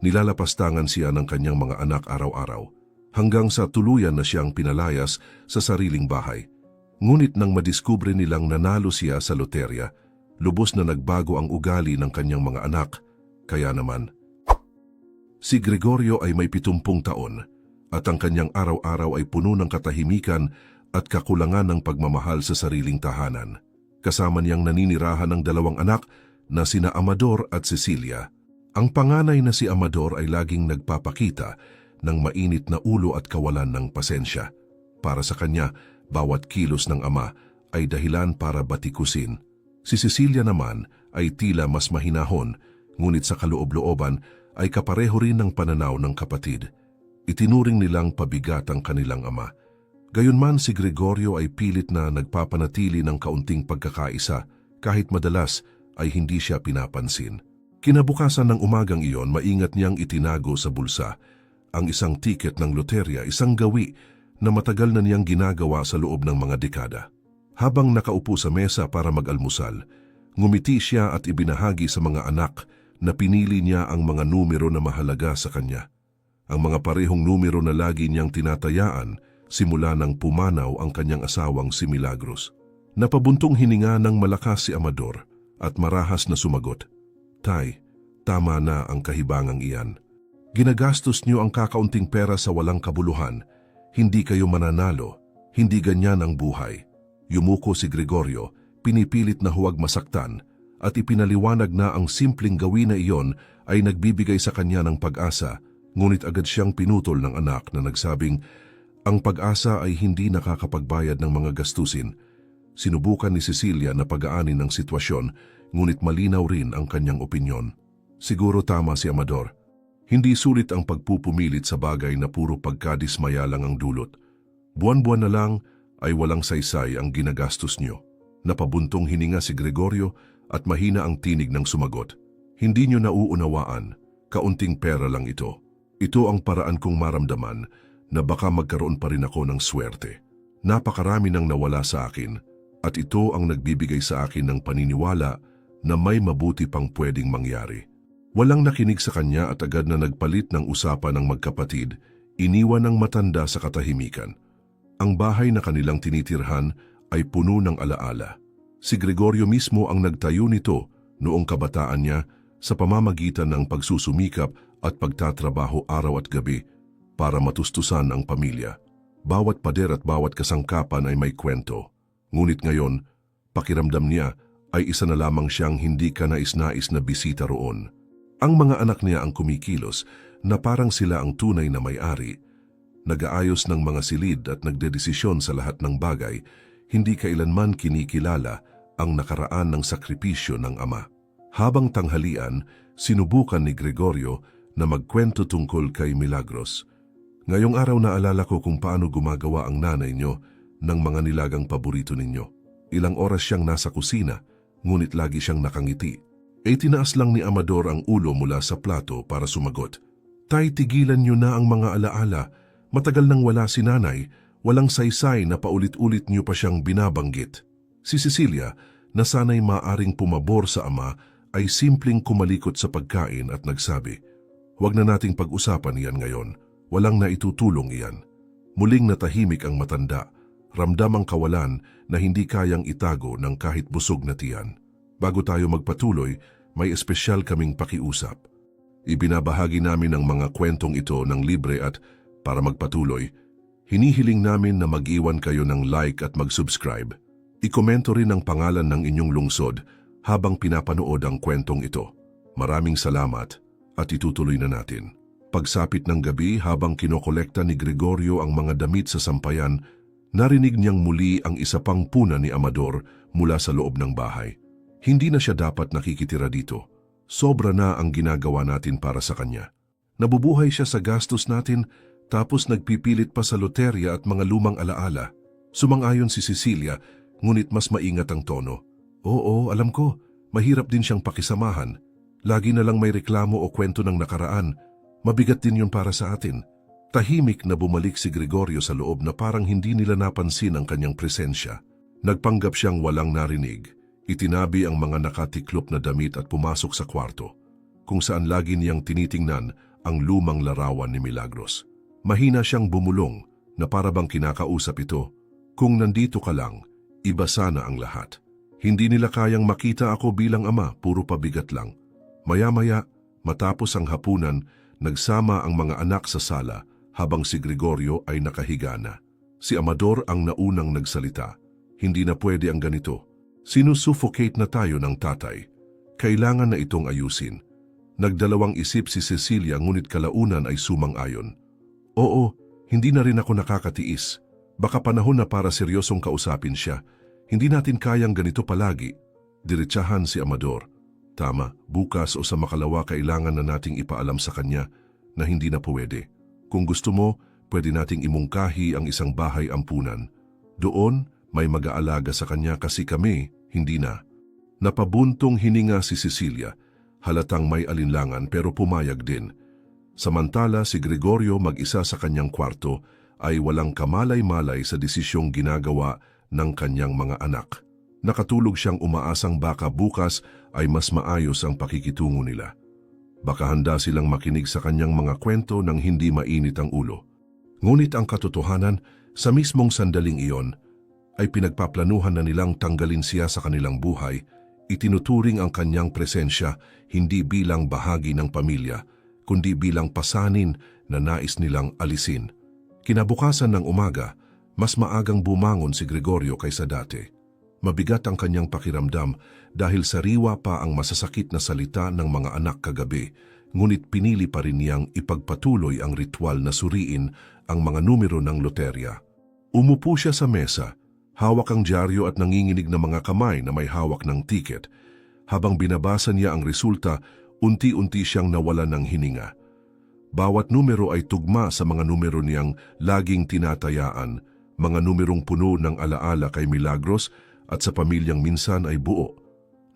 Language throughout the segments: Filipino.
Nilalapastangan siya ng kanyang mga anak araw-araw, hanggang sa tuluyan na siyang pinalayas sa sariling bahay. Ngunit nang madiskubre nilang nanalo siya sa loterya, lubos na nagbago ang ugali ng kanyang mga anak. Kaya naman, si Gregorio ay may 70 taon at ang kanyang araw-araw ay puno ng katahimikan at kakulangan ng pagmamahal sa sariling tahanan. Kasama niyang naninirahan ng 2 anak na sina Amador at Cecilia. Ang panganay na si Amador ay laging nagpapakita ng mainit na ulo at kawalan ng pasensya. Para sa kanya, bawat kilos ng ama ay dahilan para batikusin. Si Cecilia naman ay tila mas mahinahon, ngunit sa kaloob-looban ay kapareho rin ng pananaw ng kapatid. Itinuring nilang pabigat ang kanilang ama. Gayunman si Gregorio ay pilit na nagpapanatili ng kaunting pagkakaisa kahit madalas ay hindi siya pinapansin. Kinabukasan ng umagang iyon, maingat niyang itinago sa bulsa ang isang tiket ng loterya, isang gawi na matagal na niyang ginagawa sa loob ng mga dekada. Habang nakaupo sa mesa para mag-almusal, ngumiti siya at ibinahagi sa mga anak na pinili niya ang mga numero na mahalaga sa kanya. Ang mga parehong numero na lagi niyang tinatayaan simula nang pumanaw ang kanyang asawang si Milagros. Napabuntong hininga ng malakas si Amador at marahas na sumagot, "Tay, tama na ang kahibangang iyan. Ginagastos niyo ang kakaunting pera sa walang kabuluhan. Hindi kayo mananalo. Hindi ganyan ang buhay." Yumuko si Gregorio, pinipilit na huwag masaktan, at ipinaliwanag na ang simpleng gawin na iyon ay nagbibigay sa kanya ng pag-asa, ngunit agad siyang pinutol ng anak na nagsabing, ang pag-asa ay hindi nakakapagbayad ng mga gastusin. Sinubukan ni Cecilia na pagaanin ng sitwasyon, ngunit malinaw rin ang kanyang opinyon. Siguro tama si Amador. Hindi sulit ang pagpupumilit sa bagay na puro pagkadismaya lang ang dulot. Buwan-buwan na lang ay walang saysay ang ginagastos niyo. Napabuntong hininga si Gregorio at mahina ang tinig ng sumagot. Hindi niyo nauunawaan, kaunting pera lang ito. Ito ang paraan kong maramdaman na baka magkaroon pa rin ako ng swerte. Napakarami nang nawala sa akin at ito ang nagbibigay sa akin ng paniniwala na may mabuti pang pwedeng mangyari. Walang nakinig sa kanya at agad na nagpalit ng usapan ng magkapatid, iniwan ng matanda sa katahimikan. Ang bahay na kanilang tinitirhan ay puno ng alaala. Si Gregorio mismo ang nagtayo nito noong kabataan niya sa pamamagitan ng pagsusumikap at pagtatrabaho araw at gabi para matustusan ang pamilya. Bawat pader at bawat kasangkapan ay may kwento. Ngunit ngayon, pakiramdam niya ay isa na lamang siyang hindi kanais-nais na bisita roon. Ang mga anak niya ang kumikilos na parang sila ang tunay na may-ari. Nag-aayos ng mga silid at nagdedesisyon sa lahat ng bagay, hindi kailanman kinikilala ang nakaraan ng sakripisyo ng ama. Habang tanghalian, sinubukan ni Gregorio na magkwento tungkol kay Milagros. Ngayong araw naalala ko kung paano gumagawa ang nanay niyo ng mga nilagang paborito ninyo. Ilang oras siyang nasa kusina, ngunit lagi siyang nakangiti. Tinaas lang ni Amador ang ulo mula sa plato para sumagot. Tay, tigilan niyo na ang mga alaala. Matagal nang wala si nanay, walang saysay na paulit-ulit niyo pa siyang binabanggit. Si Cecilia, na sana'y maaring pumabor sa ama, ay simpleng kumalikot sa pagkain at nagsabi, "Huwag na nating pag-usapan iyan ngayon. Walang naitutulong iyan." Muling natahimik ang matanda. Ramdam ang kawalan na hindi kayang itago ng kahit busog na tiyan. Bago tayo magpatuloy, may espesyal kaming pakiusap. Ibinabahagi namin ang mga kwentong ito ng libre at para magpatuloy, hinihiling namin na mag-iwan kayo ng like at mag-subscribe. Ikomento rin ang pangalan ng inyong lungsod habang pinapanood ang kwentong ito. Maraming salamat at itutuloy na natin. Pagsapit ng gabi habang kinokolekta ni Gregorio ang mga damit sa sampayan, narinig niyang muli ang isa pang puna ni Amador mula sa loob ng bahay. Hindi na siya dapat nakikitira dito. Sobra na ang ginagawa natin para sa kanya. Nabubuhay siya sa gastos natin tapos nagpipilit pa sa loterya at mga lumang alaala. Sumang-ayon si Cecilia, ngunit mas maingat ang tono. Oo, alam ko, mahirap din siyang pakisamahan. Lagi na lang may reklamo o kwento ng nakaraan. Mabigat din yun para sa atin. Tahimik na bumalik si Gregorio sa loob na parang hindi nila napansin ang kanyang presensya. Nagpanggap siyang walang narinig. Itinabi ang mga nakatiklop na damit at pumasok sa kwarto, kung saan lagi niyang tinitingnan ang lumang larawan ni Milagros. Mahina siyang bumulong na para bang kinakausap ito. Kung nandito ka lang, iba sana ang lahat. Hindi nila kayang makita ako bilang ama, puro pabigat lang. Maya-maya, matapos ang hapunan, nagsama ang mga anak sa sala habang si Gregorio ay nakahiga na. Si Amador ang naunang nagsalita. Hindi na pwede ang ganito. Sinusuffocate na tayo ng tatay. Kailangan na itong ayusin. Nagdalawang isip si Cecilia ngunit kalaunan ay sumang-ayon. Oo, hindi na rin ako nakakatiis. Baka panahon na para seryosong kausapin siya. Hindi natin kayang ganito palagi. Diretsahan si Amador. Tama, bukas o sa makalawa kailangan na nating ipaalam sa kanya na hindi na pwede. Kung gusto mo, pwede nating imungkahi ang isang bahay ampunan. Doon, may mag-aalaga sa kanya kasi kami, hindi na. Napabuntong hininga si Cecilia. Halatang may alinlangan pero pumayag din. Samantala si Gregorio mag-isa sa kanyang kwarto ay walang kamalay-malay sa desisyong ginagawa ng kanyang mga anak. Nakatulog siyang umaasang baka bukas ay mas maayos ang pakikitungo nila. Baka handa silang makinig sa kanyang mga kwento nang hindi mainit ang ulo. Ngunit ang katotohanan, sa mismong sandaling iyon, ay pinagpaplanuhan na nilang tanggalin siya sa kanilang buhay. Itinuturing ang kanyang presensya hindi bilang bahagi ng pamilya, kundi bilang pasanin na nais nilang alisin. Kinabukasan ng umaga, mas maagang bumangon si Gregorio kaysa dati. Mabigat ang kanyang pakiramdam dahil sariwa pa ang masasakit na salita ng mga anak kagabi, ngunit pinili pa rin niyang ipagpatuloy ang ritual na suriin ang mga numero ng loterya. Umupo siya sa mesa, hawak ang dyaryo at nanginginig na mga kamay na may hawak ng tiket. Habang binabasa niya ang resulta, unti-unti siyang nawalan ng hininga. Bawat numero ay tugma sa mga numero niyang laging tinatayaan, mga numerong puno ng alaala kay Milagros at sa pamilyang minsan ay buo.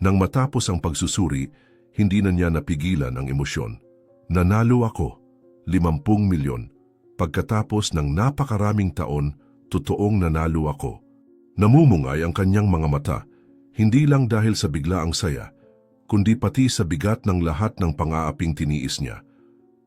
Nang matapos ang pagsusuri, hindi na niya napigilan ang emosyon. Nanalo ako, 50 milyon. Pagkatapos ng napakaraming taon, totoong nanalo ako. Namumungay ang kanyang mga mata, hindi lang dahil sa biglaang saya, kundi pati sa bigat ng lahat ng pang-aaping tiniis niya.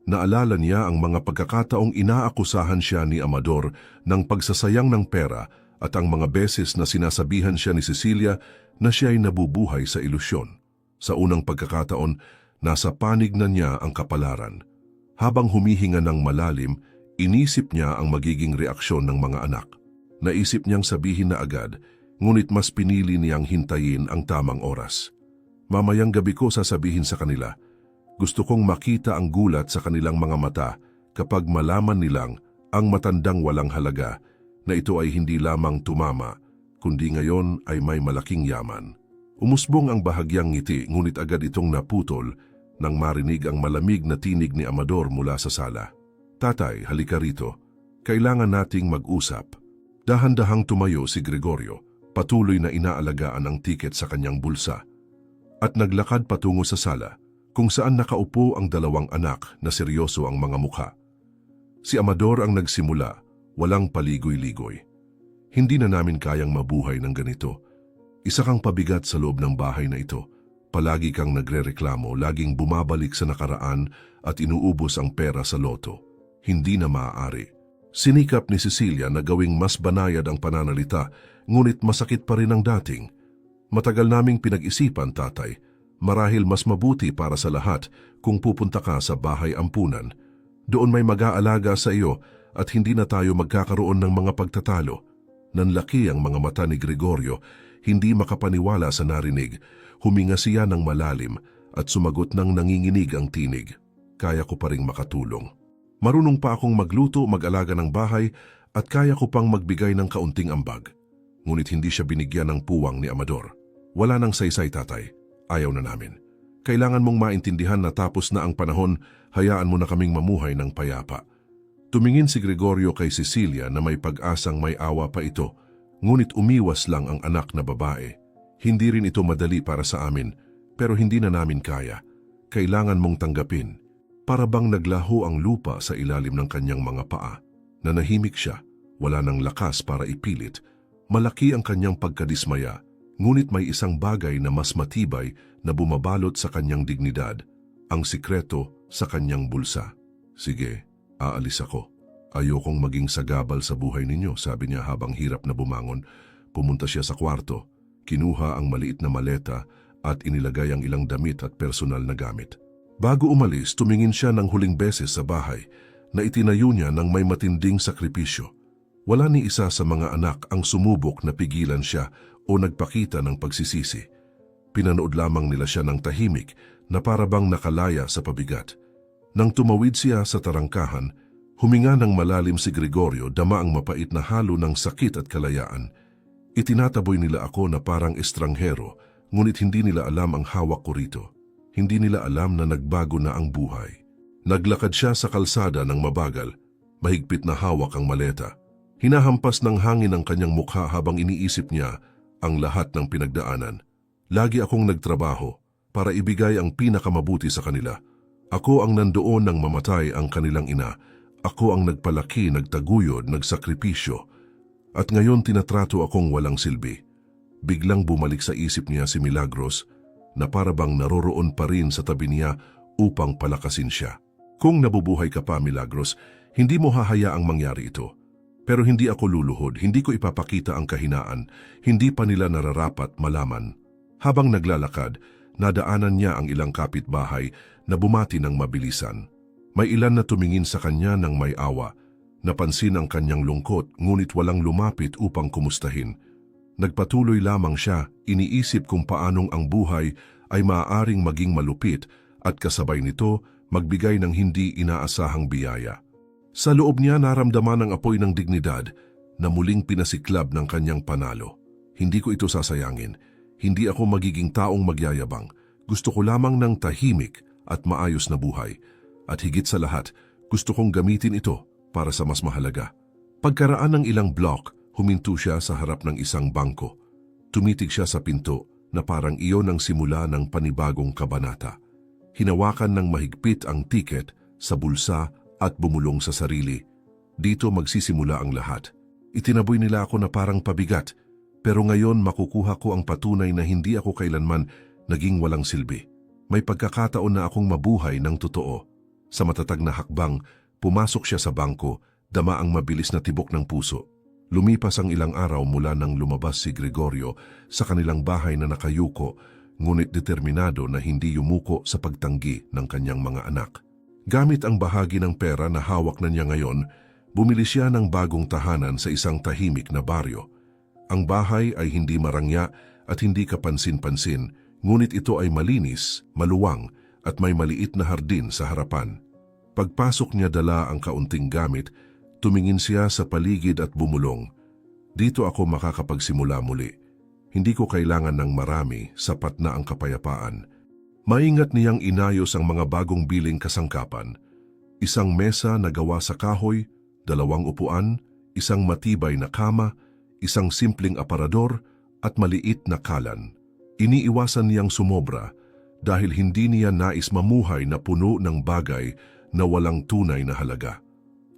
Naalala niya ang mga pagkakataong inaakusahan siya ni Amador ng pagsasayang ng pera at ang mga beses na sinasabihan siya ni Cecilia na siya ay nabubuhay sa ilusyon. Sa unang pagkakataon, nasa panig na niya ang kapalaran. Habang humihinga ng malalim, inisip niya ang magiging reaksyon ng mga anak. Naisip niyang sabihin na agad, ngunit mas pinili niyang hintayin ang tamang oras. Mamayang gabi ko sasabihin sa kanila, gusto kong makita ang gulat sa kanilang mga mata kapag malaman nilang ang matandang walang halaga na ito ay hindi lamang tumama, kundi ngayon ay may malaking yaman. Umusbong ang bahagyang ngiti ngunit agad itong naputol nang marinig ang malamig na tinig ni Amador mula sa sala. Tatay, halika rito. Kailangan nating mag-usap. Dahan-dahang tumayo si Gregorio, patuloy na inaalagaan ang tiket sa kanyang bulsa. At naglakad patungo sa sala, kung saan nakaupo ang dalawang anak na seryoso ang mga mukha. Si Amador ang nagsimula, walang paligoy-ligoy. Hindi na namin kayang mabuhay ng ganito. Isa kang pabigat sa loob ng bahay na ito. Palagi kang nagrereklamo, laging bumabalik sa nakaraan at inuubos ang pera sa loto. Hindi na maaari. Sinikap ni Cecilia na gawing mas banayad ang pananalita, ngunit masakit pa rin ang dating. Matagal naming pinag-isipan, tatay. Marahil mas mabuti para sa lahat kung pupunta ka sa bahay ampunan. Doon may mag-aalaga sa iyo at hindi na tayo magkakaroon ng mga pagtatalo. Nanlaki ang mga mata ni Gregorio, hindi makapaniwala sa narinig. Huminga siya ng malalim at sumagot ng nanginginig ang tinig. Kaya ko pa ring makatulong. Marunong pa akong magluto, mag-alaga ng bahay at kaya ko pang magbigay ng kaunting ambag. Ngunit hindi siya binigyan ng puwang ni Amador. Wala nang saysay, tatay. Ayaw na namin. Kailangan mong maintindihan na tapos na ang panahon, hayaan mo na kaming mamuhay ng payapa. Tumingin si Gregorio kay Cecilia na may pag-asang may awa pa ito, ngunit umiwas lang ang anak na babae. Hindi rin ito madali para sa amin, pero hindi na namin kaya. Kailangan mong tanggapin. Para bang naglaho ang lupa sa ilalim ng kanyang mga paa. Nanahimik siya, wala nang lakas para ipilit. Malaki ang kanyang pagkadismaya, ngunit may isang bagay na mas matibay na bumabalot sa kanyang dignidad, ang sikreto sa kanyang bulsa. Sige, aalis ako. Ayokong maging sagabal sa buhay ninyo, sabi niya habang hirap na bumangon. Pumunta siya sa kwarto, kinuha ang maliit na maleta at inilagay ang ilang damit at personal na gamit. Bago umalis, tumingin siya ng huling beses sa bahay na itinayo niya ng may matinding sakripisyo. Wala ni isa sa mga anak ang sumubok na pigilan siya o nagpakita ng pagsisisi. Pinanood lamang nila siya ng tahimik na parabang nakalaya sa pabigat. Nang tumawid siya sa tarangkahan, huminga ng malalim si Gregorio, dama ang mapait na halo ng sakit at kalayaan. Itinataboy nila ako na parang estranghero, ngunit hindi nila alam ang hawak ko rito. Hindi nila alam na nagbago na ang buhay. Naglakad siya sa kalsada ng mabagal, mahigpit na hawak ang maleta. Hinahampas ng hangin ang kanyang mukha habang iniisip niya ang lahat ng pinagdaanan. Lagi akong nagtrabaho para ibigay ang pinakamabuti sa kanila. Ako ang nandoon nang mamatay ang kanilang ina. Ako ang nagpalaki, nagtaguyod, nagsakripisyo. At ngayon tinatrato akong walang silbi. Biglang bumalik sa isip niya si Milagros na parabang naroroon pa rin sa tabi niya upang palakasin siya. Kung nabubuhay ka pa, Milagros, hindi mo hahayaang mangyari ito. Pero hindi ako luluhod, hindi ko ipapakita ang kahinaan, hindi pa nila nararapat malaman. Habang naglalakad, nadaanan niya ang ilang kapitbahay na bumati ng mabilisan. May ilan na tumingin sa kanya ng may awa. Napansin ang kanyang lungkot, ngunit walang lumapit upang kumustahin. Nagpatuloy lamang siya, iniisip kung paanong ang buhay ay maaaring maging malupit at kasabay nito magbigay ng hindi inaasahang biyaya. Sa loob niya naramdaman ang apoy ng dignidad na muling pinasiklab ng kanyang panalo. Hindi ko ito sasayangin. Hindi ako magiging taong magyayabang. Gusto ko lamang ng tahimik at maayos na buhay. At higit sa lahat, gusto kong gamitin ito para sa mas mahalaga. Pagkaraan ng ilang block, huminto siya sa harap ng isang bangko. Tumitig siya sa pinto na parang iyon ang simula ng panibagong kabanata. Hinawakan ng mahigpit ang tiket sa bulsa at bumulong sa sarili. Dito magsisimula ang lahat. Itinaboy nila ako na parang pabigat, pero ngayon makukuha ko ang patunay na hindi ako kailanman naging walang silbi. May pagkakataon na akong mabuhay ng totoo. Sa matatag na hakbang, pumasok siya sa bangko, dama ang mabilis na tibok ng puso. Lumipas ang ilang araw mula nang lumabas si Gregorio sa kanilang bahay na nakayuko, ngunit determinado na hindi yumuko sa pagtanggi ng kanyang mga anak. Gamit ang bahagi ng pera na hawak na niya ngayon, bumili siya ng bagong tahanan sa isang tahimik na baryo. Ang bahay ay hindi marangya at hindi kapansin-pansin, ngunit ito ay malinis, maluwang at may maliit na hardin sa harapan. Pagpasok niya dala ang kaunting gamit, tumingin siya sa paligid at bumulong. Dito ako makakapagsimula muli. Hindi ko kailangan ng marami, sapat na ang kapayapaan. Maingat niyang inayos ang mga bagong biling kasangkapan. Isang mesa na gawa sa kahoy, 2 upuan, isang matibay na kama, isang simpleng aparador at maliit na kalan. Iniiwasan niyang sumobra dahil hindi niya nais mamuhay na puno ng bagay na walang tunay na halaga.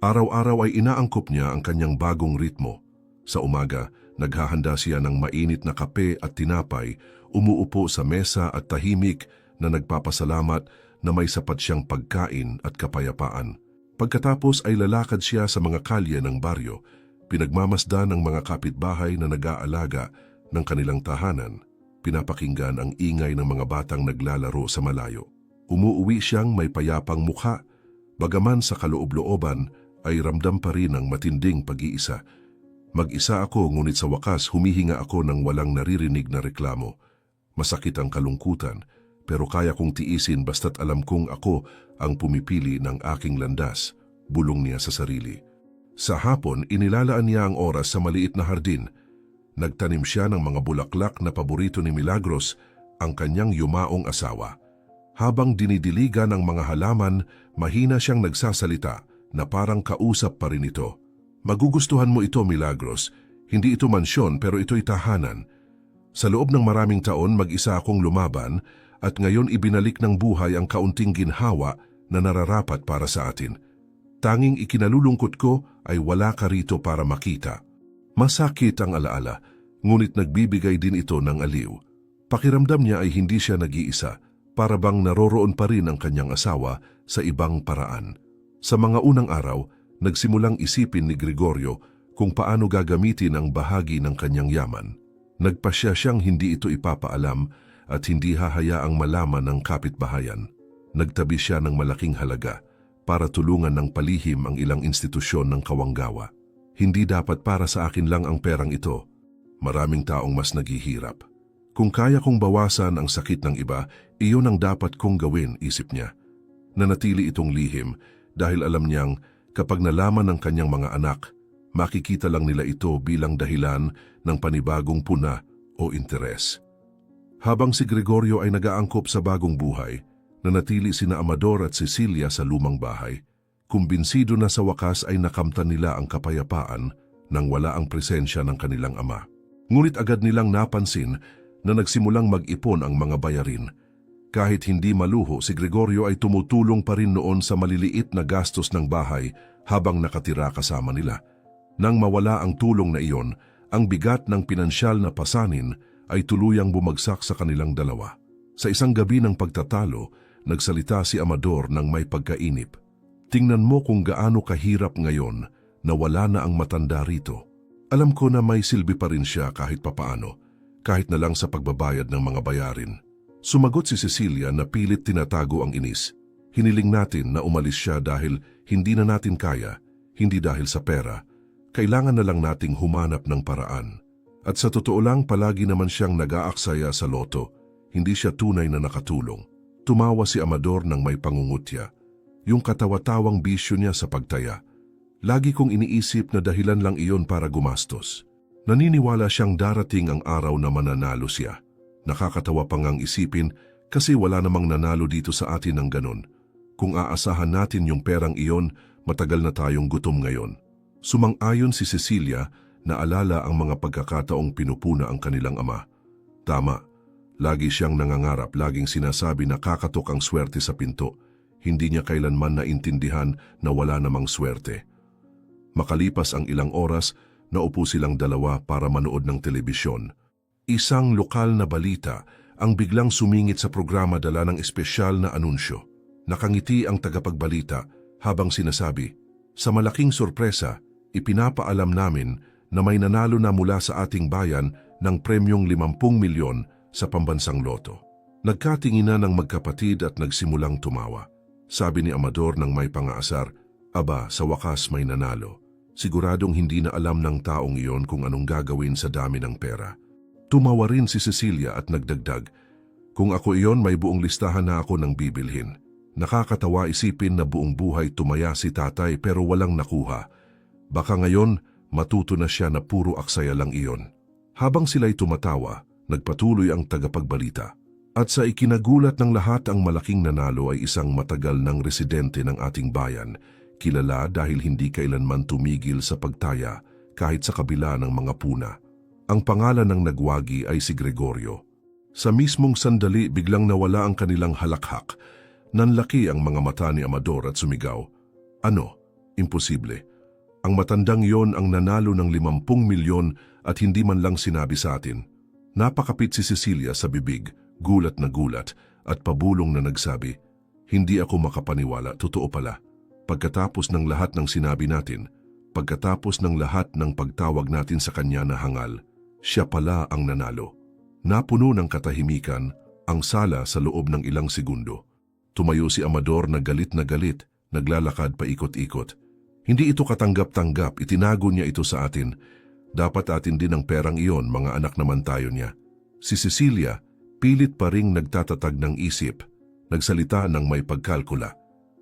Araw-araw ay inaangkop niya ang kanyang bagong ritmo. Sa umaga, naghahanda siya ng mainit na kape at tinapay, umuupo sa mesa at tahimik na nagpapasalamat na may sapat siyang pagkain at kapayapaan. Pagkatapos ay lalakad siya sa mga kalye ng baryo, pinagmamasdan ng mga kapitbahay na nag-aalaga ng kanilang tahanan. Pinapakinggan ang ingay ng mga batang naglalaro sa malayo. Umuuwi siyang may payapang mukha, bagaman sa kaloob-looban ay ramdam pa rin ang matinding pag-iisa. Mag-isa ako ngunit sa wakas humihinga ako ng walang naririnig na reklamo. Masakit ang kalungkutan, pero kaya kong tiisin basta't alam kong ako ang pumipili ng aking landas, bulong niya sa sarili. Sa hapon, inilalaan niya ang oras sa maliit na hardin. Nagtanim siya ng mga bulaklak na paborito ni Milagros, ang kanyang yumaong asawa. Habang dinidiligan ng mga halaman, mahina siyang nagsasalita na parang kausap pa rin ito. Magugustuhan mo ito, Milagros. Hindi ito mansyon pero ito'y tahanan. Sa loob ng maraming taon mag-isa akong lumaban at ngayon ibinalik ng buhay ang kaunting ginhawa na nararapat para sa atin. Tanging ikinalulungkot ko ay wala ka rito para makita. Masakit ang alaala, ngunit nagbibigay din ito ng aliw. Pakiramdam niya ay hindi siya nag-iisa, para bang naroroon pa rin ang kanyang asawa sa ibang paraan. Sa mga unang araw, nagsimulang isipin ni Gregorio kung paano gagamitin ang bahagi ng kanyang yaman. Nagpasya siyang hindi ito ipapaalam at hindi hahayaang malaman ng kapitbahayan. Nagtabi siya ng malaking halaga para tulungan ng palihim ang ilang institusyon ng Kawanggawa. Hindi dapat para sa akin lang ang perang ito. Maraming taong mas naghihirap. Kung kaya kong bawasan ang sakit ng iba, iyon ang dapat kong gawin, isip niya. Nanatili itong lihim dahil alam niyang kapag nalaman ng kanyang mga anak, makikita lang nila ito bilang dahilan ng panibagong puna o interes. Habang si Gregorio ay nag-aangkop sa bagong buhay, nanatili sina Amador at Cecilia sa lumang bahay. Kumbinsido na sa wakas ay nakamtan nila ang kapayapaan nang wala ang presensya ng kanilang ama. Ngunit agad nilang napansin na nagsimulang mag-ipon ang mga bayarin. Kahit hindi maluho, si Gregorio ay tumutulong pa rin noon sa maliliit na gastos ng bahay habang nakatira kasama nila. Nang mawala ang tulong na iyon, ang bigat ng pinansyal na pasanin ay tuluyang bumagsak sa kanilang dalawa. Sa isang gabi ng pagtatalo, nagsalita si Amador ng may pagkainip. Tingnan mo kung gaano kahirap ngayon na wala na ang matanda rito. Alam ko na may silbi pa rin siya kahit papaano, kahit na lang sa pagbabayad ng mga bayarin. Sumagot si Cecilia na pilit tinatago ang inis. Hiniling natin na umalis siya dahil hindi na natin kaya, hindi dahil sa pera. Kailangan na lang nating humanap ng paraan. At sa totoo lang, palagi naman siyang nag-aaksaya sa loto. Hindi siya tunay na nakatulong. Tumawa si Amador ng may pangungutya. Yung katawa-tawang bisyo niya sa pagtaya. Lagi kong iniisip na dahilan lang iyon para gumastos. Naniniwala siyang darating ang araw na mananalo siya. Nakakatawa pang ang isipin kasi wala namang nanalo dito sa atin ng ganon. Kung aasahan natin yung perang iyon, matagal na tayong gutom ngayon. Sumang-ayon si Cecilia na alala ang mga pagkakataong pinupuna ang kanilang ama. Tama. Lagi siyang nangangarap, laging sinasabi na kakatok ang swerte sa pinto. Hindi niya kailanman naintindihan na wala namang swerte. Makalipas ang ilang oras, naupo silang dalawa para manood ng telebisyon. Isang lokal na balita ang biglang sumingit sa programa dala ng espesyal na anunsyo. Nakangiti ang tagapagbalita habang sinasabi, "Sa malaking sorpresa, ipinapaalam namin na may nanalo na mula sa ating bayan ng premyong 50 milyon sa pambansang loto." Nagkatingin na ng magkapatid at nagsimulang tumawa. Sabi ni Amador ng may pangaasar, "Aba, sa wakas may nanalo." Siguradong hindi na alam ng taong iyon kung anong gagawin sa dami ng pera. Tumawa rin si Cecilia at nagdagdag, "Kung ako iyon, may buong listahan na ako ng bibilhin." Nakakatawa isipin na buong buhay tumaya si tatay pero walang nakuha. Baka ngayon, matuto na siya na puro aksaya lang iyon. Habang sila'y tumatawa, nagpatuloy ang tagapagbalita. At sa ikinagulat ng lahat, ang malaking nanalo ay isang matagal ng residente ng ating bayan, kilala dahil hindi kailanman tumigil sa pagtaya kahit sa kabila ng mga puna. Ang pangalan ng nagwagi ay si Gregorio. Sa mismong sandali, biglang nawala ang kanilang halakhak. Nanlaki ang mga mata ni Amador at sumigaw, "Ano? Imposible. Ang matandang yon ang nanalo ng 50 milyon at hindi man lang sinabi sa atin." Napakapit si Cecilia sa bibig, gulat na gulat at pabulong na nagsabi, "Hindi ako makapaniwala, totoo pala." Pagkatapos ng lahat ng sinabi natin, pagkatapos ng lahat ng pagtawag natin sa kanya na hangal, siya pala ang nanalo. Napuno ng katahimikan ang sala sa loob ng ilang segundo. Tumayo si Amador na galit, naglalakad pa ikot-ikot. Hindi ito katanggap-tanggap, itinago niya ito sa atin. Dapat atin din ang perang iyon, mga anak naman tayo niya. Si Cecilia, pilit pa ring nagtatatag ng isip, nagsalita ng may pagkalkula.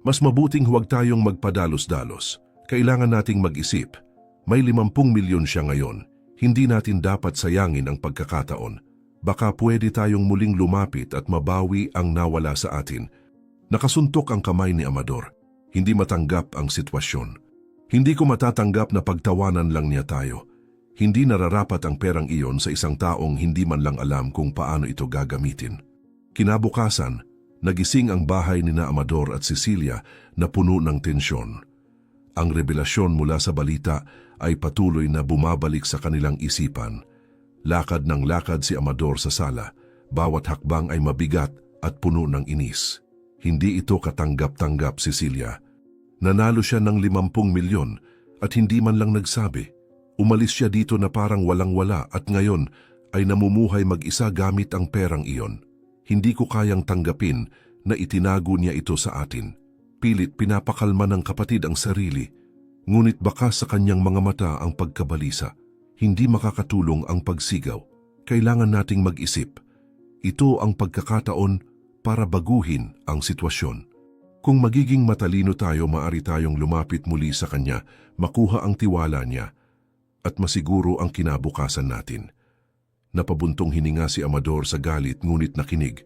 Mas mabuting huwag tayong magpadalos-dalos. Kailangan nating mag-isip. May 50 milyon siya ngayon. Hindi natin dapat sayangin ang pagkakataon. Baka pwede tayong muling lumapit at mabawi ang nawala sa atin. Nakasuntok ang kamay ni Amador. Hindi matanggap ang sitwasyon. Hindi ko matatanggap na pagtawanan lang niya tayo. Hindi nararapat ang perang iyon sa isang taong hindi man lang alam kung paano ito gagamitin. Kinabukasan, nagising ang bahay ni Amador at Cecilia na puno ng tensyon. Ang revelasyon mula sa balita ay patuloy na bumabalik sa kanilang isipan. Lakad ng lakad si Amador sa sala, bawat hakbang ay mabigat at puno ng inis. Hindi ito katanggap-tanggap, Cecilia. Nanalo siya ng 50 milyon at hindi man lang nagsabi. Umalis siya dito na parang walang-wala at ngayon ay namumuhay mag-isa gamit ang perang iyon. Hindi ko kayang tanggapin na itinago niya ito sa atin. Pilit pinapakalma ng kapatid ang sarili. Ngunit baka sa kanyang mga mata ang pagkabalisa. Hindi makakatulong ang pagsigaw. Kailangan nating mag-isip. Ito ang pagkakataon para baguhin ang sitwasyon. Kung magiging matalino tayo, maaari tayong lumapit muli sa kanya, makuha ang tiwala niya, at masiguro ang kinabukasan natin. Napabuntong hininga si Amador sa galit ngunit nakinig.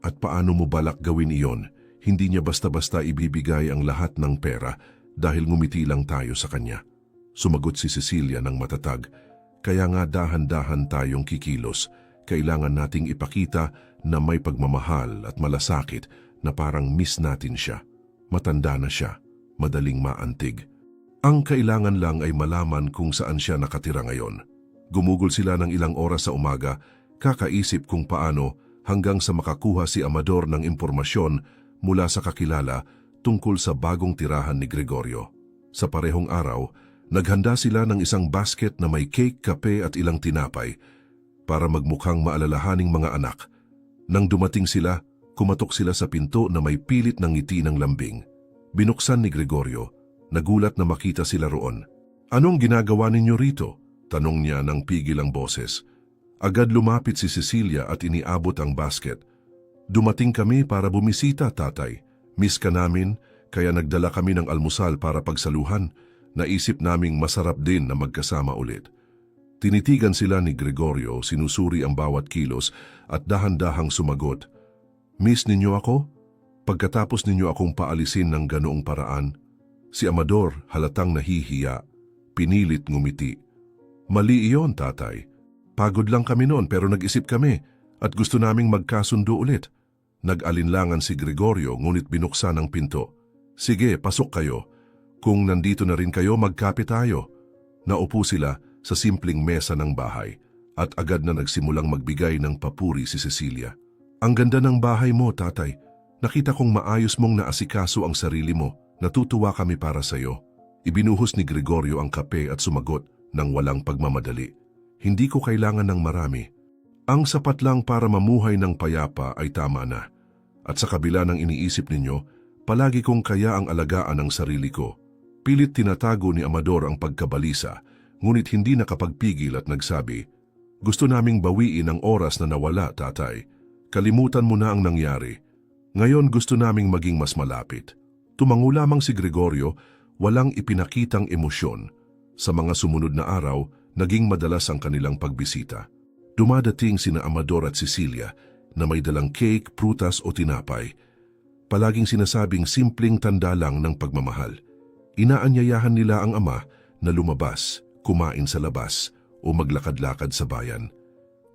At paano mo balak gawin iyon? Hindi niya basta-basta ibibigay ang lahat ng pera dahil ngumiti lang tayo sa kanya. Sumagot si Cecilia ng matatag. Kaya nga dahan-dahan tayong kikilos. Kailangan nating ipakita na may pagmamahal at malasakit na parang miss natin siya. Matanda na siya, madaling maantig. Ang kailangan lang ay malaman kung saan siya nakatira ngayon. Gumugol sila ng ilang oras sa umaga, kakaisip kung paano hanggang sa makakuha si Amador ng impormasyon mula sa kakilala tungkol sa bagong tirahan ni Gregorio. Sa parehong araw, naghanda sila ng isang basket na may cake, kape at ilang tinapay para magmukhang maalalahaning mga anak. Nang dumating sila, kumatok sila sa pinto na may pilit ng ngiti ng lambing. Binuksan ni Gregorio, nagulat na makita sila roon. "Anong ginagawa ninyo rito?" tanong niya ng pigil ang boses. Agad lumapit si Cecilia at iniabot ang basket. "Dumating kami para bumisita, tatay. Miss ka namin, kaya nagdala kami ng almusal para pagsaluhan. Naisip naming masarap din na magkasama ulit." Tinitigan sila ni Gregorio, sinusuri ang bawat kilos at dahan-dahang sumagot. "Miss ninyo ako? Pagkatapos ninyo akong paalisin ng ganoong paraan?" Si Amador halatang nahihiya, pinilit ngumiti. "Mali iyon, tatay. Pagod lang kami noon pero nag-isip kami at gusto naming magkasundo ulit." Nag-alinlangan si Gregorio ngunit binuksan ang pinto. "Sige, pasok kayo. Kung nandito na rin kayo, magkape tayo." Naupo sila sa simpleng mesa ng bahay at agad na nagsimulang magbigay ng papuri si Cecilia. "Ang ganda ng bahay mo, tatay. Nakita kong maayos mong naasikaso ang sarili mo. Natutuwa kami para sa iyo." Ibinuhos ni Gregorio ang kape at sumagot ng walang pagmamadali. "Hindi ko kailangan ng marami. Ang sapat lang para mamuhay ng payapa ay tama na. At sa kabila ng iniisip ninyo, palagi kong kaya ang alagaan ang sarili ko." Pilit tinatago ni Amador ang pagkabalisa, ngunit hindi nakapagpigil at nagsabi, "Gusto naming bawiin ang oras na nawala, tatay. Kalimutan mo na ang nangyari. Ngayon gusto naming maging mas malapit." Tumango lamang si Gregorio, walang ipinakitang emosyon. Sa mga sumunod na araw, naging madalas ang kanilang pagbisita. Dumadating sina Amador at Cecilia na may dalang cake, prutas o tinapay. Palaging sinasabing simpleng tanda lang ng pagmamahal. Inaanyayahan nila ang ama na lumabas, kumain sa labas o maglakad-lakad sa bayan.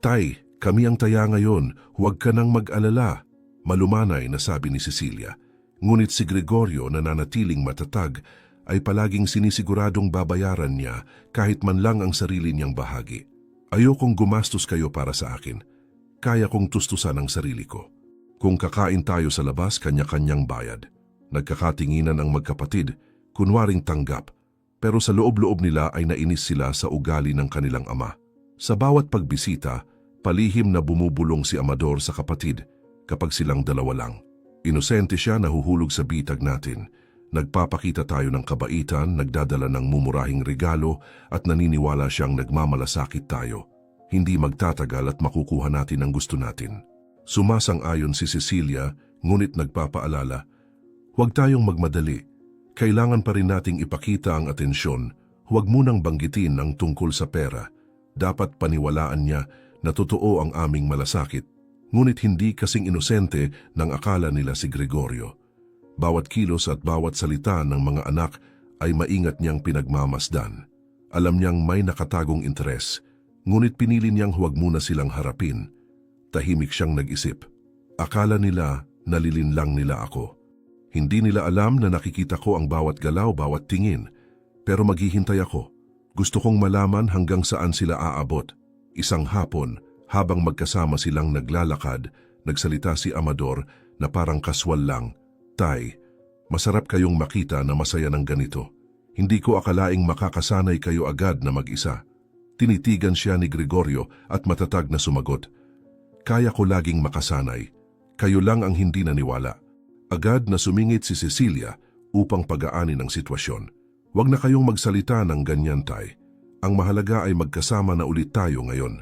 "Tay, kami ang taya ngayon, huwag ka nang mag-alala," malumanay na sabi ni Cecilia. Ngunit si Gregorio na nanatiling matatag ay palaging sinisiguradong babayaran niya kahit man lang ang sarili niyang bahagi. "Ayokong gumastos kayo para sa akin. Kaya kong tustusan ang sarili ko. Kung kakain tayo sa labas, kanya-kanyang bayad." Nagkakatinginan ang magkapatid, kunwaring tanggap, pero sa loob-loob nila ay nainis sila sa ugali ng kanilang ama. Sa bawat pagbisita, palihim na bumubulong si Amador sa kapatid kapag silang dalawa lang. Inosente siya, nahuhulog sa bitag natin. Nagpapakita tayo ng kabaitan, nagdadala ng mumurahing regalo at naniniwala siyang nagmamalasakit tayo. Hindi magtatagal at makukuha natin ang gusto natin. Sumasang-ayon si Cecilia, ngunit nagpapaalala, "Huwag tayong magmadali. Kailangan pa rin nating ipakita ang atensyon. Huwag munang banggitin ang tungkol sa pera. Dapat paniwalaan niya na totoo ang aming malasakit." Ngunit hindi kasing inosente ng akala nila si Gregorio. Bawat kilos at bawat salita ng mga anak ay maingat niyang pinagmamasdan. Alam niyang may nakatagong interes, ngunit pinili niyang huwag muna silang harapin. Tahimik siyang nag-isip. Akala nila nalilinlang nila ako. Hindi nila alam na nakikita ko ang bawat galaw, bawat tingin. Pero maghihintay ako. Gusto kong malaman hanggang saan sila aabot. Isang hapon, habang magkasama silang naglalakad, nagsalita si Amador na parang kaswal lang, "Tay, Masarap kayong makita na masaya ng ganito. Hindi ko akalaing makakasanay kayo agad na mag-isa. Tinitigan siya ni Gregorio at matatag na sumagot. Kaya ko laging makasanay. Kayo lang ang hindi naniwala. Agad na sumingit si Cecilia upang pagaanin ang sitwasyon. Huwag na kayong magsalita ng ganyan, Tay. Ang mahalaga ay magkasama na ulit tayo ngayon.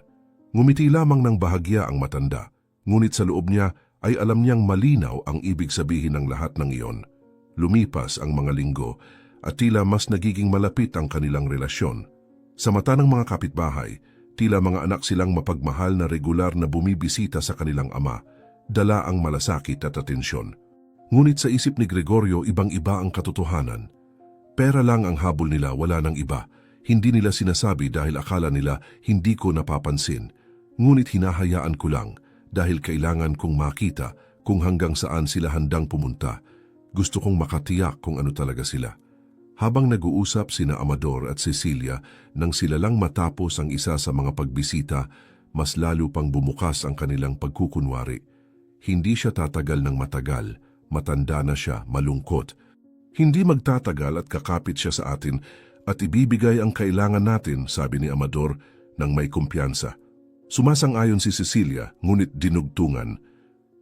Ngumiti lamang ng bahagya ang matanda, ngunit sa loob niya ay alam niyang malinaw ang ibig sabihin ng lahat ng iyon. Lumipas ang mga linggo at tila mas nagiging malapit ang kanilang relasyon. Sa mata ng mga kapitbahay, tila mga anak silang mapagmahal na regular na bumibisita sa kanilang ama, dala ang malasakit at atensyon. Ngunit sa isip ni Gregorio, ibang-iba ang katotohanan. Pera lang ang habol nila, wala ng iba. Hindi nila sinasabi dahil akala nila hindi ko napapansin. Ngunit hinahayaan ko lang dahil kailangan kong makita kung hanggang saan sila handang pumunta. Gusto kong makatiyak kung ano talaga sila. Habang nag-uusap sina Amador at Cecilia nang sila lang matapos ang isa sa mga pagbisita, mas lalo pang bumukas ang kanilang pagkukunwari. Hindi siya tatagal ng matagal, matanda na siya, malungkot. Hindi magtatagal at kakapit siya sa atin at ibibigay ang kailangan natin, sabi ni Amador nang may kumpiyansa. Sumasang-ayon si Cecilia, ngunit dinugtungan.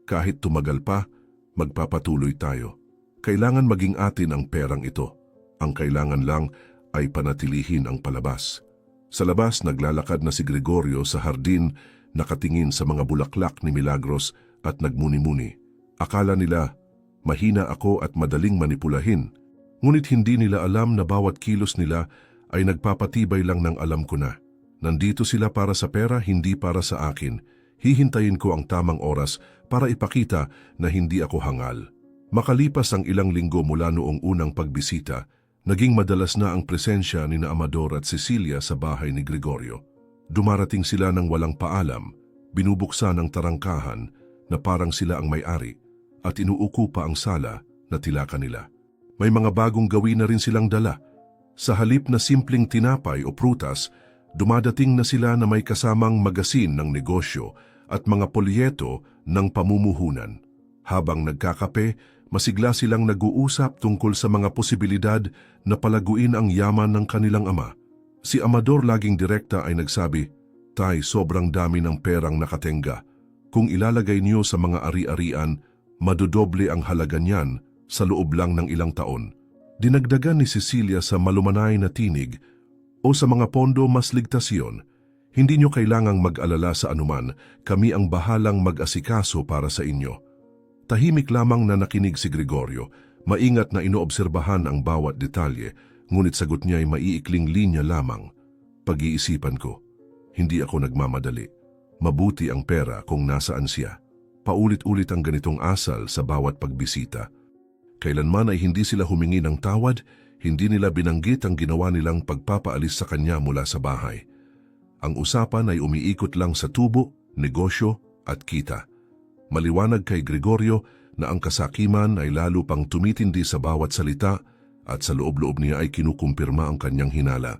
Kahit tumagal pa, magpapatuloy tayo. Kailangan maging atin ang perang ito. Ang kailangan lang ay panatilihin ang palabas. Sa labas, naglalakad na si Gregorio sa hardin, nakatingin sa mga bulaklak ni Milagros at nagmuni-muni. Akala nila, mahina ako at madaling manipulahin. Ngunit hindi nila alam na bawat kilos nila ay nagpapatibay lang ng alam ko na. Nandito sila para sa pera, hindi para sa akin. Hihintayin ko ang tamang oras para ipakita na hindi ako hangal. Makalipas ang ilang linggo mula noong unang pagbisita, naging madalas na ang presensya ni Amador at Cecilia sa bahay ni Gregorio. Dumarating sila ng walang paalam, binubuksan ang tarangkahan na parang sila ang may-ari at inuuko pa ang sala na tilakan nila. May mga bagong gawin na rin silang dala. Sa halip na simpleng tinapay o prutas, dumadating na sila na may kasamang magasin ng negosyo at mga polyeto ng pamumuhunan. Habang nagkakape, masigla silang nag-uusap tungkol sa mga posibilidad na palaguin ang yaman ng kanilang ama. Si Amador laging direkta ay nagsabi, Tay, sobrang dami ng perang nakatenga. Kung ilalagay niyo sa mga ari-arian, madodoble ang halaga niyan sa loob lang ng ilang taon. Dinagdagan ni Cecilia sa malumanay na tinig, o sa mga pondo mas ligtas yun. Hindi niyo kailangang mag-alala sa anuman, kami ang bahalang mag-asikaso para sa inyo. Tahimik lamang na nakinig si Gregorio, maingat na inoobserbahan ang bawat detalye, ngunit sagot niya ay maiikling linya lamang. Pag-iisipan ko, hindi ako nagmamadali. Mabuti ang pera kung nasaan siya. Paulit-ulit ang ganitong asal sa bawat pagbisita. Kailanman ay hindi sila humingi ng tawad, hindi nila binanggit ang ginawa nilang pagpapaalis sa kanya mula sa bahay. Ang usapan ay umiikot lang sa tubo, negosyo at kita. Maliwanag kay Gregorio na ang kasakiman ay lalo pang tumitindi sa bawat salita at sa loob-loob niya ay kinukumpirma ang kanyang hinala.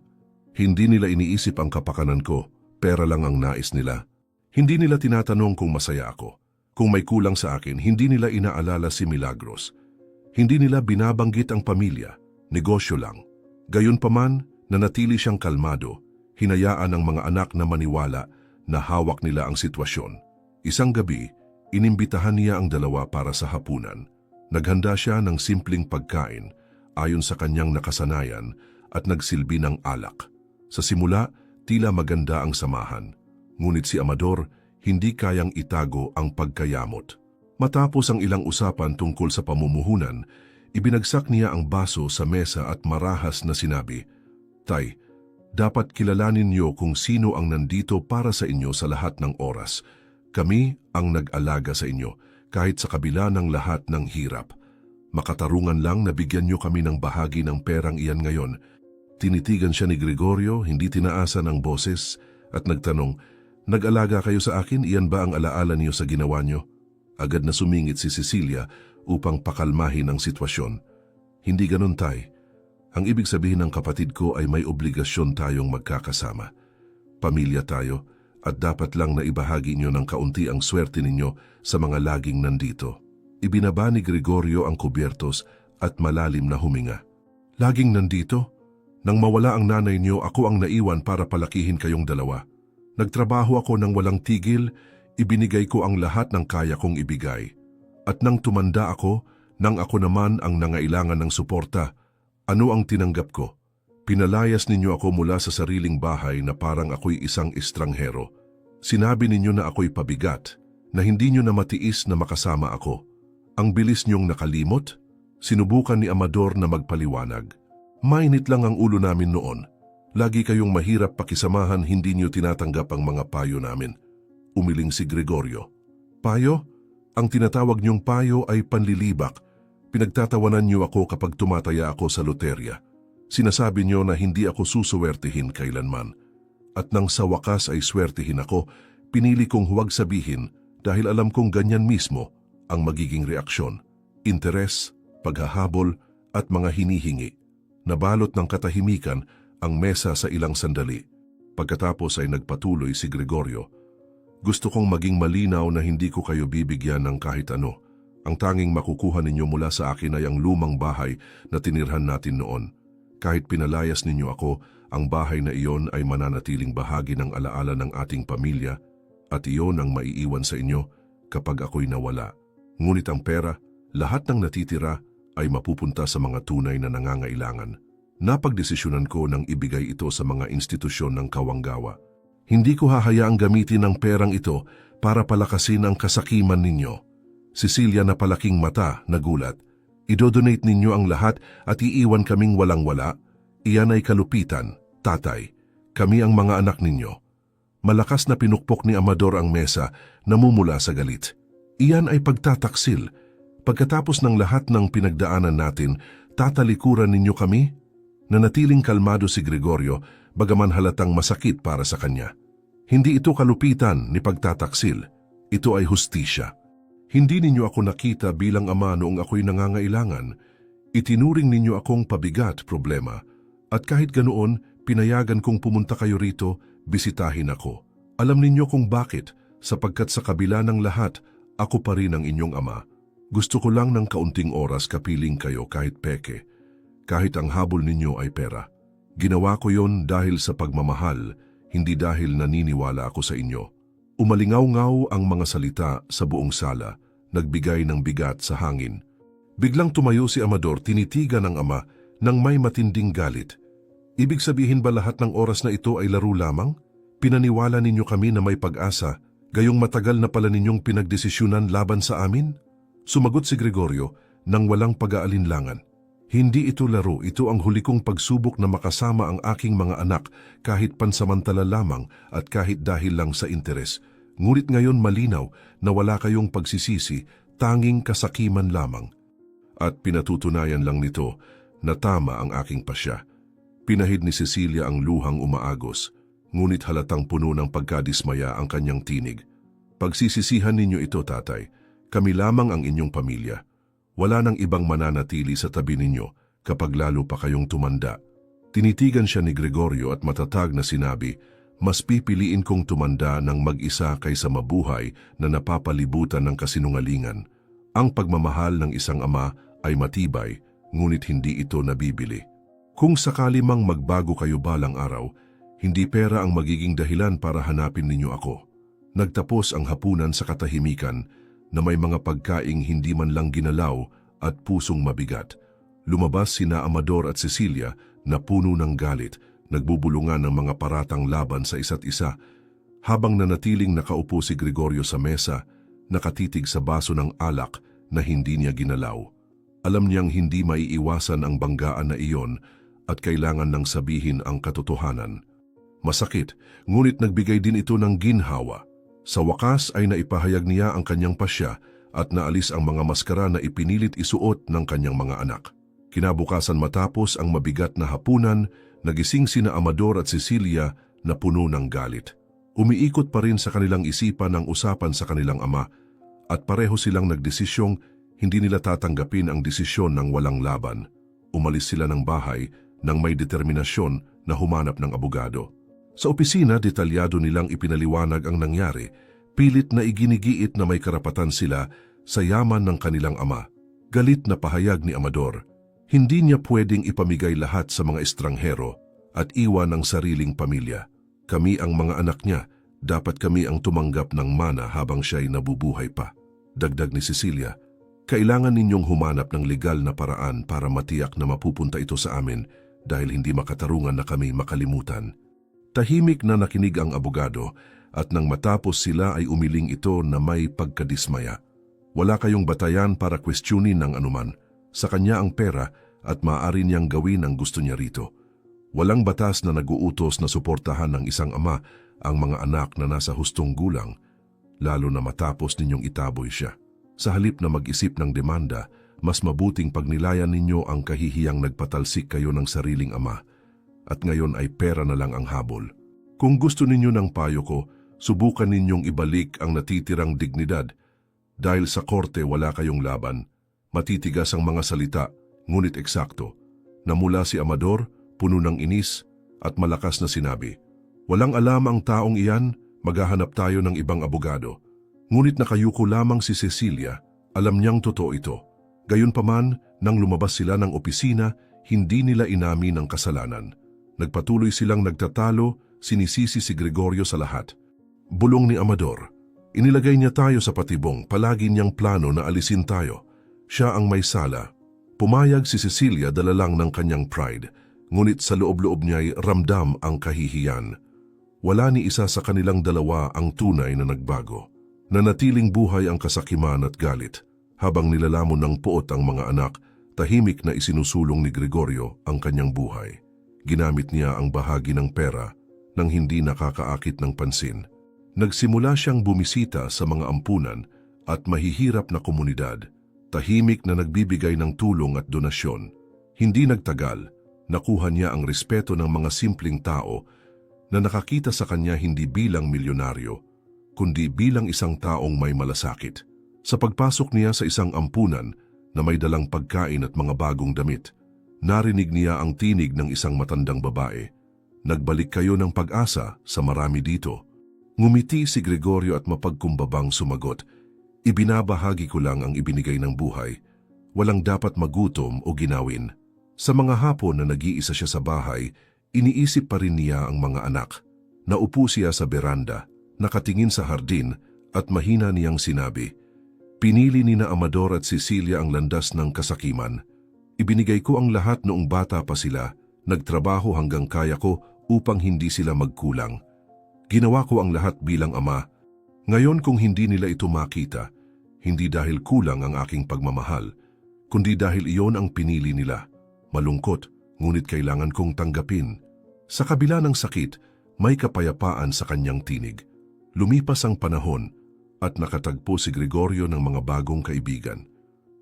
Hindi nila iniisip ang kapakanan ko, pera lang ang nais nila. Hindi nila tinatanong kung masaya ako. Kung may kulang sa akin, hindi nila inaalala si Milagros. Hindi nila binabanggit ang pamilya, negosyo lang. Gayunpaman, nanatili siyang kalmado, hinayaan ang mga anak na maniwala na hawak nila ang sitwasyon. Isang gabi, inimbitahan niya ang dalawa para sa hapunan. Naghanda siya ng simpleng pagkain, ayon sa kanyang nakasanayan, at nagsilbi ng alak. Sa simula, tila maganda ang samahan. Ngunit si Amador, hindi kayang itago ang pagkayamot. Matapos ang ilang usapan tungkol sa pamumuhunan, ibinagsak niya ang baso sa mesa at marahas na sinabi, Tay, dapat kilalanin niyo kung sino ang nandito para sa inyo sa lahat ng oras. Kami ang nag-alaga sa inyo, kahit sa kabila ng lahat ng hirap. Makatarungan lang na bigyan niyo kami ng bahagi ng perang iyan ngayon. Tinitigan siya ni Gregorio, hindi tinaasan ang boses, at nagtanong, Nag-alaga kayo sa akin, iyan ba ang alaala niyo sa ginawa niyo? Agad na sumingit si Cecilia upang pakalmahin ang sitwasyon. Hindi ganon, Tay. Ang ibig sabihin ng kapatid ko ay may obligasyon tayong magkakasama. Pamilya tayo at dapat lang na ibahagi niyo ng kaunti ang swerte ninyo sa mga laging nandito. Ibinaba ni Gregorio ang kubyertos at malalim na huminga. Laging nandito. Nang mawala ang nanay niyo, ako ang naiwan para palakihin kayong dalawa. Nagtrabaho ako ng walang tigil, ibinigay ko ang lahat ng kaya kong ibigay. At nang tumanda ako, nang ako naman ang nangailangan ng suporta, ano ang tinanggap ko? Pinalayas ninyo ako mula sa sariling bahay na parang ako'y isang estranghero. Sinabi ninyo na ako'y pabigat, na hindi nyo na matiis na makasama ako. Ang bilis niyong nakalimot? Sinubukan ni Amador na magpaliwanag. Mainit lang ang ulo namin noon. Lagi kayong mahirap pakisamahan, hindi niyo tinatanggap ang mga payo namin. Umiling si Gregorio. Payo? Ang tinatawag niyong payo ay panlilibak. Pinagtatawanan niyo ako kapag tumataya ako sa loterya. Sinasabi niyo na hindi ako susuwertihin kailanman. At nang sa wakas ay swertihin ako, pinili kong huwag sabihin dahil alam kong ganyan mismo ang magiging reaksyon. Interes, paghahabol at mga hinihingi. Nabalot ng katahimikan ang mesa sa ilang sandali. Pagkatapos ay nagpatuloy si Gregorio. Gusto kong maging malinaw na hindi ko kayo bibigyan ng kahit ano. Ang tanging makukuha ninyo mula sa akin ay ang lumang bahay na tinirhan natin noon. Kahit pinalayas ninyo ako, ang bahay na iyon ay mananatiling bahagi ng alaala ng ating pamilya at iyon ang maiiwan sa inyo kapag ako'y nawala. Ngunit ang pera, lahat ng natitira, ay mapupunta sa mga tunay na nangangailangan. Napagdesisyonan ko nang ibigay ito sa mga institusyon ng Kawanggawa. Hindi ko hahayaang gamitin ang perang ito para palakasin ang kasakiman ninyo. Cecilia na palaking mata, nagulat. Idodonate ninyo ang lahat at iiwan kaming walang-wala. Iyan ay kalupitan, tatay. Kami ang mga anak ninyo. Malakas na pinukpok ni Amador ang mesa, namumula sa galit. Iyan ay pagtataksil. Pagkatapos ng lahat ng pinagdaanan natin, tatalikuran ninyo kami? Nanatiling kalmado si Gregorio, bagaman halatang masakit para sa kanya. Hindi ito kalupitan ni pagtataksil. Ito ay hustisya. Hindi ninyo ako nakita bilang ama noong ako'y nangangailangan. Itinuring ninyo akong pabigat problema. At kahit ganoon, pinayagan kong pumunta kayo rito, bisitahin ako. Alam ninyo kung bakit, sapagkat sa kabila ng lahat, ako pa rin ang inyong ama. Gusto ko lang ng kaunting oras kapiling kayo kahit peke, kahit ang habol ninyo ay pera. Ginawa ko yon dahil sa pagmamahal, hindi dahil naniniwala ako sa inyo. Umalingaw-ngaw ang mga salita sa buong sala, nagbigay ng bigat sa hangin. Biglang tumayo si Amador, tinitigan ng ama nang may matinding galit. Ibig sabihin ba lahat ng oras na ito ay laro lamang? Pinaniwala ninyo kami na may pag-asa, gayong matagal na pala ninyong pinagdesisyunan laban sa amin? Sumagot si Gregorio nang walang pag-aalinlangan. Hindi ito laro, ito ang huli kong pagsubok na makasama ang aking mga anak kahit pansamantala lamang at kahit dahil lang sa interes. Ngunit ngayon malinaw na wala kayong pagsisisi, tanging kasakiman lamang. At pinatutunayan lang nito na tama ang aking pasya. Pinahid ni Cecilia ang luhang umaagos, ngunit halatang puno ng pagkadismaya ang kanyang tinig. Pagsisisihan ninyo ito, tatay. Kami lamang ang inyong pamilya. Wala nang ibang mananatili sa tabi ninyo kapag lalo pa kayong tumanda. Tinitigan siya ni Gregorio at matatag na sinabi, mas pipiliin kong tumanda ng mag-isa kaysa mabuhay na napapalibutan ng kasinungalingan. Ang pagmamahal ng isang ama ay matibay, ngunit hindi ito nabibili. Kung sakali mang magbago kayo balang araw, hindi pera ang magiging dahilan para hanapin ninyo ako. Nagtapos ang hapunan sa katahimikan, na may mga pagkaing hindi man lang ginalaw at pusong mabigat. Lumabas sina Amador at Cecilia na puno ng galit, nagbubulungan ng mga paratang laban sa isa't isa. Habang nanatiling nakaupo si Gregorio sa mesa, nakatitig sa baso ng alak na hindi niya ginalaw. Alam niyang hindi maiiwasan ang banggaan na iyon at kailangan nang sabihin ang katotohanan. Masakit, ngunit nagbigay din ito ng ginhawa. Sa wakas ay naipahayag niya ang kanyang pasya at naalis ang mga maskara na ipinilit isuot ng kanyang mga anak. Kinabukasan matapos ang mabigat na hapunan, nagising sina Amador at Cecilia na puno ng galit. Umiikot pa rin sa kanilang isipan ang usapan sa kanilang ama at pareho silang nagdesisyong hindi nila tatanggapin ang desisyon ng walang laban. Umalis sila ng bahay nang may determinasyon na humanap ng abogado. Sa opisina, detalyado nilang ipinaliwanag ang nangyari, pilit na iginigiit na may karapatan sila sa yaman ng kanilang ama. Galit na pahayag ni Amador, Hindi niya pwedeng ipamigay lahat sa mga estranghero at iwan ang sariling pamilya. Kami ang mga anak niya, dapat kami ang tumanggap ng mana habang siya'y nabubuhay pa. Dagdag ni Cecilia, kailangan ninyong humanap ng legal na paraan para matiyak na mapupunta ito sa amin dahil hindi makatarungan na kami makalimutan. Tahimik na nakinig ang abogado at nang matapos sila ay umiling ito na may pagkadismaya. Wala kayong batayan para kwestiyonin ng anuman. Sa kanya ang pera at maaari niyang gawin ang gusto niya rito. Walang batas na nag-uutos na suportahan ng isang ama ang mga anak na nasa hustong gulang, lalo na matapos ninyong itaboy siya. Sa halip na mag-isip ng demanda, mas mabuting pagnilayan ninyo ang kahihiyang nagpatalsik kayo ng sariling ama at ngayon ay pera na lang ang habol. Kung gusto ninyo ng payo ko, subukan ninyong ibalik ang natitirang dignidad. Dahil sa korte wala kayong laban, matitigas ang mga salita, ngunit eksakto, na mula si Amador, puno ng inis at malakas na sinabi, "Walang alam ang taong iyan, maghahanap tayo ng ibang abogado." Ngunit nakayuko lamang si Cecilia, alam niyang totoo ito. Gayunpaman, nang lumabas sila ng opisina, hindi nila inamin ang kasalanan. Nagpatuloy silang nagtatalo, sinisisi si Gregorio sa lahat. Bulong ni Amador, inilagay niya tayo sa patibong, palagi niyang plano na alisin tayo. Siya ang may sala. Pumayag si Cecilia dala lang ng kanyang pride, ngunit sa loob-loob niya'y ramdam ang kahihiyan. Wala ni isa sa kanilang dalawa ang tunay na nagbago. Nanatiling buhay ang kasakiman at galit. Habang nilalamon ng puot ang mga anak, tahimik na isinusulong ni Gregorio ang kanyang buhay. Ginamit niya ang bahagi ng pera nang hindi nakakaakit ng pansin. Nagsimula siyang bumisita sa mga ampunan at mahihirap na komunidad. Tahimik na nagbibigay ng tulong at donasyon. Hindi nagtagal, nakuha niya ang respeto ng mga simpleng tao na nakakita sa kanya hindi bilang milyonaryo, kundi bilang isang taong may malasakit. Sa pagpasok niya sa isang ampunan na may dalang pagkain at mga bagong damit, narinig niya ang tinig ng isang matandang babae. "Nagbalik kayo ng pag-asa sa marami dito." Ngumiti si Gregorio at mapagkumbabang sumagot, "Ibinabahagi ko lang ang ibinigay ng buhay. Walang dapat magutom o ginawin." Sa mga hapon na nag-iisa siya sa bahay, iniisip pa rin niya ang mga anak. Naupo siya sa beranda, nakatingin sa hardin at mahina niyang sinabi, "Pinili ni na Amador at Cecilia ang landas ng kasakiman. Ibinigay ko ang lahat noong bata pa sila, nagtrabaho hanggang kaya ko upang hindi sila magkulang. Ginawa ko ang lahat bilang ama. Ngayon kung hindi nila ito makita, hindi dahil kulang ang aking pagmamahal, kundi dahil iyon ang pinili nila. Malungkot, ngunit kailangan kong tanggapin." Sa kabila ng sakit, may kapayapaan sa kanyang tinig. Lumipas ang panahon at nakatagpo si Gregorio ng mga bagong kaibigan.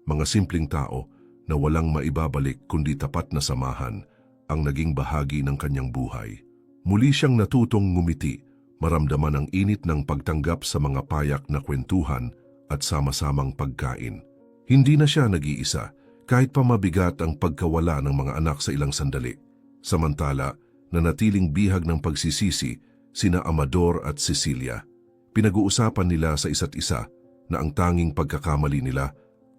Mga simpleng tao na walang maibabalik kundi tapat na samahan ang naging bahagi ng kanyang buhay. Muli siyang natutong ngumiti, maramdaman ang init ng pagtanggap sa mga payak na kwentuhan at sama-samang pagkain. Hindi na siya nag-iisa, kahit pa mabigat ang pagkawala ng mga anak sa ilang sandali. Samantala, nanatiling bihag ng pagsisisi sina Amador at Cecilia. Pinag-uusapan nila sa isa't isa na ang tanging pagkakamali nila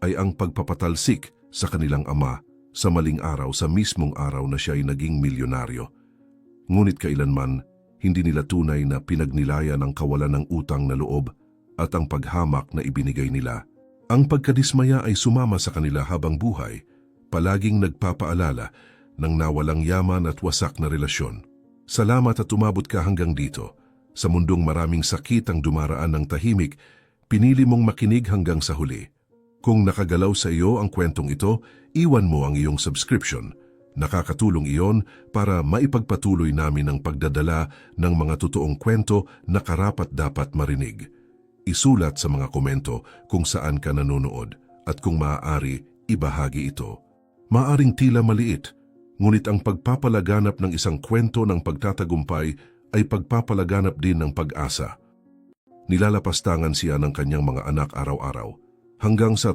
ay ang pagpapatalsik sa kanilang ama sa maling araw sa mismong araw na siya ay naging milyonaryo. Ngunit kailanman, hindi nila tunay na pinagnilayan ang kawalan ng utang na loob at ang paghamak na ibinigay nila. Ang pagkadismaya ay sumama sa kanila habang buhay, palaging nagpapaalala ng nawalang yaman at wasak na relasyon. Salamat at umabot ka hanggang dito. Sa mundong maraming sakit ang dumaraan ng tahimik, pinili mong makinig hanggang sa huli. Kung nakagalaw sa iyo ang kwentong ito, iwan mo ang iyong subscription. Nakakatulong iyon para maipagpatuloy namin ang pagdadala ng mga totoong kwento na karapat-dapat marinig. Isulat sa mga komento kung saan ka nanonood at kung maaari, ibahagi ito. Maaring tila maliit, ngunit ang pagpapalaganap ng isang kwento ng pagtatagumpay ay pagpapalaganap din ng pag-asa. Nilalapastangan siya ng kanyang mga anak araw-araw hanggang sa